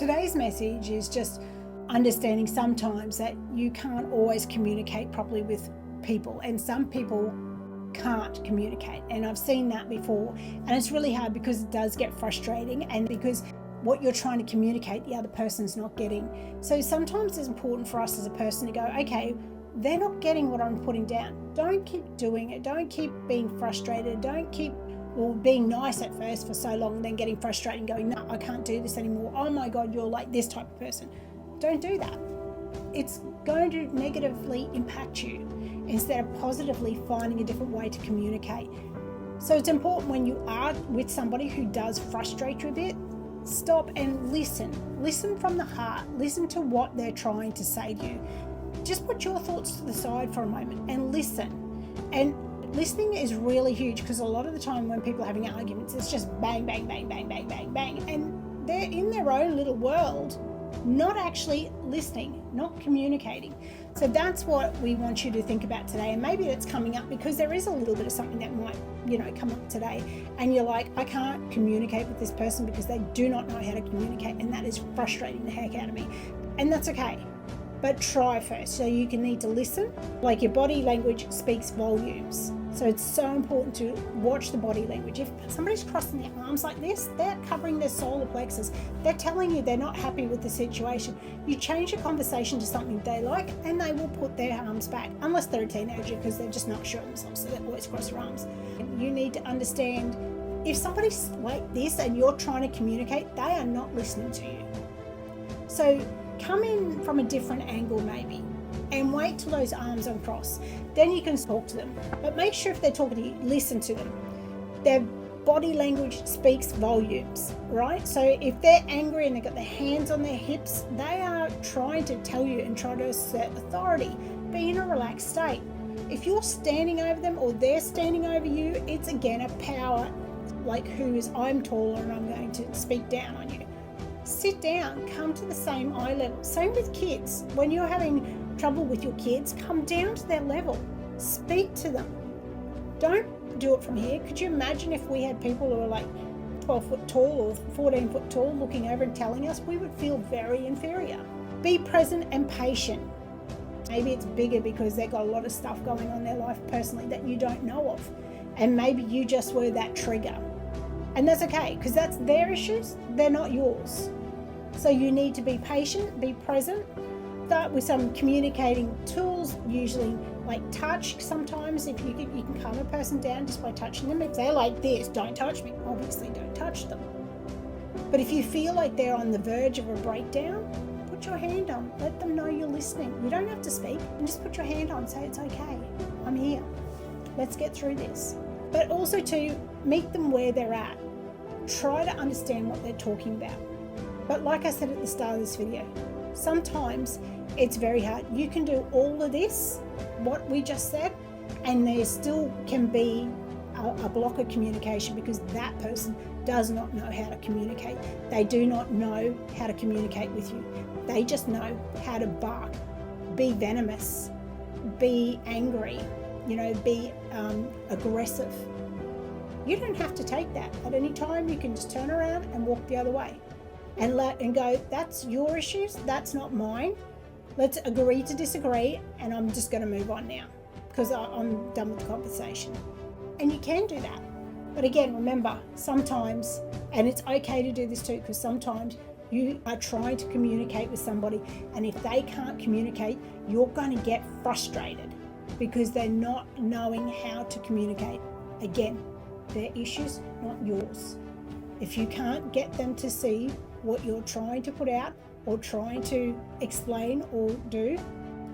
Today's message is just understanding sometimes that you can't always communicate properly with people, and some people can't communicate, and I've seen that before, and it's really hard because it does get frustrating, and because what you're trying to communicate the other person's not getting. So sometimes it's important for us as a person to go, okay, they're not getting what I'm putting down. Don't keep doing it. Don't keep being frustrated. Don't keep being nice at first for so long, then getting frustrated and going, no, I can't do this anymore. Oh my God, you're like this type of person. Don't do that. It's going to negatively impact you instead of positively finding a different way to communicate. So it's important when you are with somebody who does frustrate you a bit, stop and listen. Listen from the heart. Listen to what they're trying to say to you. Just put your thoughts to the side for a moment and listen. And listening is really huge, because a lot of the time when people are having arguments, it's just bang, bang, bang, bang, bang, bang, bang. And they're in their own little world, not actually listening, not communicating. So that's what we want you to think about today. And maybe that's coming up because there is a little bit of something that might, come up today. And you're like, I can't communicate with this person because they do not know how to communicate. And that is frustrating the heck out of me. And that's okay. But try first. So you can need to listen. Like, your body language speaks volumes. So it's so important to watch the body language. If somebody's crossing their arms like this, they're covering their solar plexus. They're telling you they're not happy with the situation. You change the conversation to something they like, and they will put their arms back, unless they're a teenager, because they're just not sure of themselves, so they always cross their arms. You need to understand, if somebody's like this and you're trying to communicate, they are not listening to you. So come in from a different angle maybe, and wait till those arms uncross. Then you can talk to them. But make sure if they're talking to you, listen to them. Their body language speaks volumes, right? So if they're angry and they've got their hands on their hips, they are trying to tell you and try to assert authority. Be in a relaxed state. If you're standing over them or they're standing over you, it's again a power, like I'm taller and I'm going to speak down on you. Sit down, come to the same eye level. Same with kids. When you're having trouble with your kids, come down to their level. Speak to them. Don't do it from here. Could you imagine if we had people who are like 12 foot tall or 14 foot tall looking over and telling us? We would feel very inferior. Be present and patient. Maybe it's bigger because they've got a lot of stuff going on in their life personally that you don't know of. And maybe you just were that trigger. And that's okay, because that's their issues, they're not yours. So you need to be patient, be present. Start with some communicating tools, usually like touch. Sometimes if you can calm a person down just by touching them. If they're like this, don't touch me, obviously don't touch them. But if you feel like they're on the verge of a breakdown, put your hand on, let them know you're listening. You don't have to speak, and just put your hand on, say it's okay, I'm here, let's get through this. But also to meet them where they're at. Try to understand what they're talking about. But like I said at the start of this video, sometimes it's very hard. You can do all of this, what we just said, and there still can be a block of communication because that person does not know how to communicate. They do not know how to communicate with you. They just know how to bark, be venomous, be angry, be aggressive. You don't have to take that at any time. You can just turn around and walk the other way and go, that's your issues, that's not mine. Let's agree to disagree, and I'm just going to move on now because I'm done with the conversation. And you can do that. But again, remember, sometimes, and it's okay to do this too, because sometimes you are trying to communicate with somebody, and if they can't communicate, you're going to get frustrated because they're not knowing how to communicate. Again, their issues, not yours. If you can't get them to see what you're trying to put out or trying to explain or do,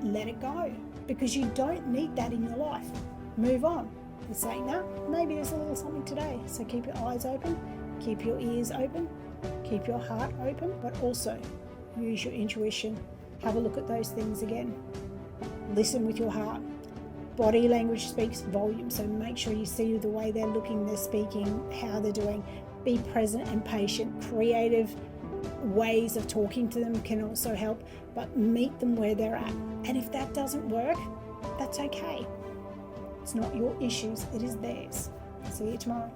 let it go, because you don't need that in your life. Move on. You're saying, no, maybe there's a little something today. So keep your eyes open, keep your ears open, keep your heart open, but also use your intuition. Have a look at those things again. Listen with your heart. Body language speaks volumes, so make sure you see the way they're looking, they're speaking, how they're doing. Be present and patient. Creative ways of talking to them can also help, but meet them where they're at. And if that doesn't work, that's okay. It's not your issues, it is theirs. See you tomorrow.